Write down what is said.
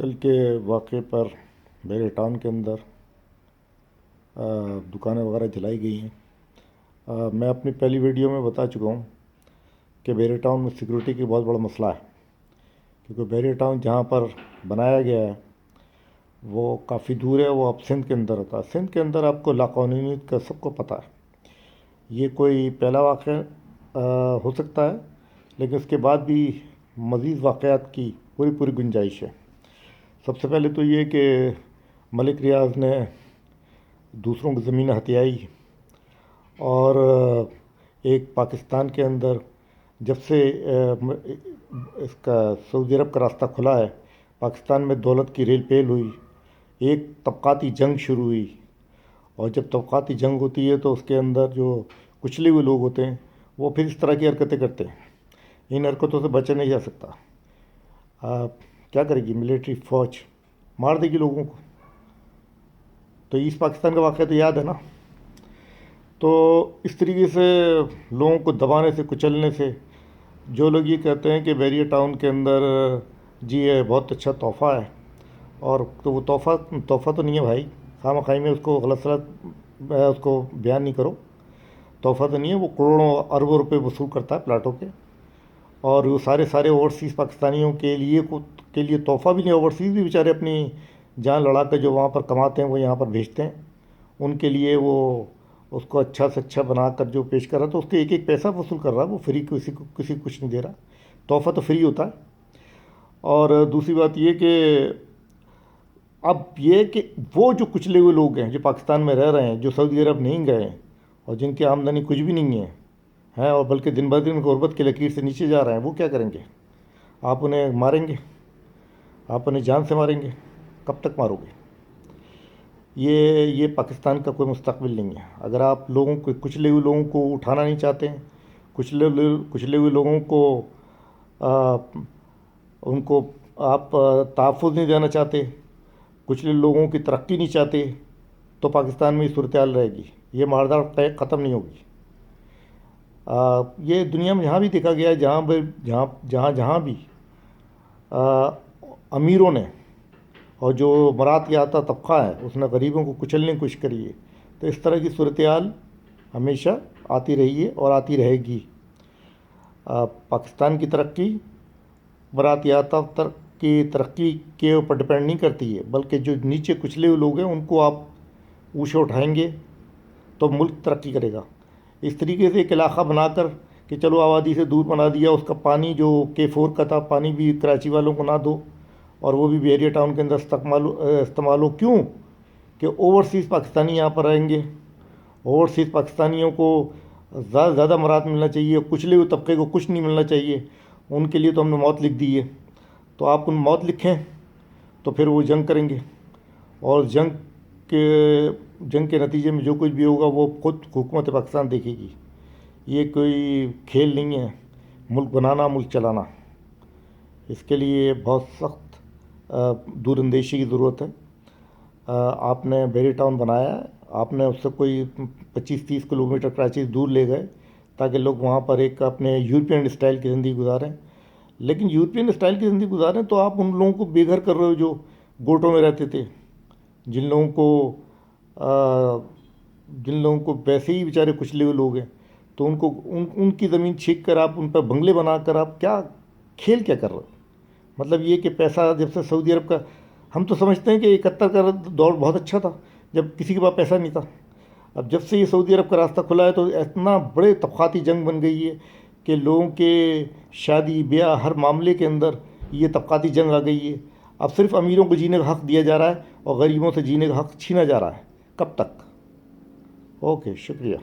کل کے واقعے پر میرے ٹاؤن کے اندر دکانیں وغیرہ جلائی گئی ہیں۔ میں اپنی پہلی ویڈیو میں بتا چکا ہوں کہ بیرے ٹاؤن میں سیکورٹی کی بہت بڑا مسئلہ ہے، کیونکہ بیرے ٹاؤن جہاں پر بنایا گیا ہے وہ کافی دور ہے۔ وہ اب سندھ کے اندر ہوتا ہے۔ سندھ کے اندر آپ کو لاقانونیت کا سب کو پتہ ہے۔ یہ کوئی پہلا واقعہ ہو سکتا ہے، لیکن اس کے بعد بھی مزید واقعات کی پوری گنجائش ہے۔ سب سے پہلے تو یہ کہ ملک ریاض نے دوسروں کی زمینیں ہتھیائی، اور ایک پاکستان کے اندر جب سے اس کا سعودی عرب کا راستہ کھلا ہے، پاکستان میں دولت کی ریل پیل ہوئی، ایک طبقاتی جنگ شروع ہوئی۔ اور جب طبقاتی جنگ ہوتی ہے تو اس کے اندر جو کچلے ہوئے لوگ ہوتے ہیں وہ پھر اس طرح کی حرکتیں کرتے ہیں۔ ان حرکتوں سے بچا نہیں جا سکتا۔ کیا کرے گی ملٹری فوج؟ مار دے گی لوگوں کو۔ تو ایسٹ پاکستان کا واقعہ تو یاد ہے نا۔ تو اس طریقے سے لوگوں کو دبانے سے، کچلنے سے، جو لوگ یہ کہتے ہیں کہ بیریے ٹاؤن کے اندر جی یہ بہت اچھا تحفہ ہے، اور تو وہ تحفہ تو نہیں ہے بھائی، خواہ مخواہ میں اس کو غلط اس کو بیان نہیں کرو۔ تحفہ تو نہیں ہے، وہ کروڑوں اربوں روپے وصول کرتا ہے پلاٹوں کے، اور وہ سارے اوورسیز پاکستانیوں کے لیے تحفہ بھی نہیں۔ اوورسیز بھی بیچارے اپنی جان لڑا کر جو وہاں پر کماتے ہیں وہ یہاں پر بھیجتے ہیں، ان کے لیے وہ اس کو اچھا سے اچھا بنا کر جو پیش کر رہا ہے تو اس کے ایک پیسہ وصول کر رہا ہے، وہ فری کسی کو کچھ نہیں دے رہا۔ تحفہ تو فری ہوتا ہے۔ اور دوسری بات یہ کہ اب یہ کہ وہ جو کچلے ہوئے لوگ ہیں جو پاکستان میں رہ رہے ہیں، جو سعودی عرب نہیں گئے ہیں اور جن کی آمدنی کچھ بھی نہیں ہے اور بلکہ دن بہ دن غربت کی لکیر سے نیچے جا رہے ہیں، وہ کیا کریں گے؟ آپ انہیں ماریں گے؟ آپ انہیں جان سے ماریں گے؟ کب تک مارو گے؟ یہ پاکستان کا کوئی مستقبل نہیں ہے۔ اگر آپ کچلے ہوئے لوگوں کو اٹھانا نہیں چاہتے ہیں، کچلے ہوئے لوگوں کو ان کو آپ تحفظ نہیں دینا چاہتے، کچلے لوگوں کی ترقی نہیں چاہتے، تو پاکستان میں یہ صورتحال رہے گی، یہ مارداڑ ختم نہیں ہوگی۔ یہ دنیا میں جہاں بھی دیکھا گیا ہے، جہاں بھی امیروں نے اور جو برات یافتہ طبقہ ہے اس نے غریبوں کو کچلنے کی کوشش کری ہے، تو اس طرح کی صورتحال ہمیشہ آتی رہی ہے اور آتی رہے گی۔ پاکستان کی ترقی برات یافتہ کی ترقی کے اوپر ڈپینڈ نہیں کرتی ہے، بلکہ جو نیچے کچلے ہوئے لوگ ہیں ان کو آپ اونچے اٹھائیں گے تو ملک ترقی کرے گا۔ اس طریقے سے ایک علاقہ بنا کر کہ چلو آبادی سے دور بنا دیا، اس کا پانی جو K4 کا تھا پانی بھی کراچی والوں کو نہ دو، اور وہ بھی بیرے ٹاؤن کے اندر استعمال ہو۔ کیوں کہ اوورسیز پاکستانی یہاں پر رہیں گے، اوورسیز پاکستانیوں کو زیادہ سے زیادہ مراد ملنا چاہیے، کچلے ہوئے طبقے کو کچھ نہیں ملنا چاہیے۔ ان کے لیے تو ہم نے موت لکھ دی ہے، تو آپ ان موت لکھیں تو پھر وہ جنگ کریں گے، اور جنگ کے نتیجے میں جو کچھ بھی ہوگا وہ خود حکومت پاکستان دیکھے گی۔ یہ کوئی کھیل نہیں ہے، ملک بنانا، ملک چلانا۔ اس کے لیے بہت سخت دور اندیشی کی ضرورت ہے۔ آپ نے بیرے ٹاؤن بنایا ہے، آپ نے اس سے کوئی 25-30 کلومیٹر کراچی سے دور لے گئے تاکہ لوگ وہاں پر ایک اپنے یورپین اسٹائل کی زندگی گزاریں۔ لیکن یورپین اسٹائل کی زندگی گزاریں تو آپ ان لوگوں کو بے گھر کر رہے ہو جو گوٹوں میں رہتے تھے، جن لوگوں کو ویسے ہی بیچارے کچلے ہوئے لوگ ہیں، تو ان کی زمین چھینک کر آپ ان پر بنگلے بنا کر آپ کیا کھیل کیا کر رہے ہو؟ مطلب یہ کہ پیسہ جب سے سعودی عرب کا، ہم تو سمجھتے ہیں کہ 71 کا دور بہت اچھا تھا جب کسی کے پاس پیسہ نہیں تھا۔ اب جب سے یہ سعودی عرب کا راستہ کھلا ہے تو اتنا بڑے طبقاتی جنگ بن گئی ہے کہ لوگوں کے شادی بیاہ ہر معاملے کے اندر یہ طبقاتی جنگ آ گئی ہے۔ اب صرف امیروں کو جینے کا حق دیا جا رہا ہے اور غریبوں سے جینے کا حق چھینا جا رہا ہے۔ کب تک؟ اوکے، شکریہ۔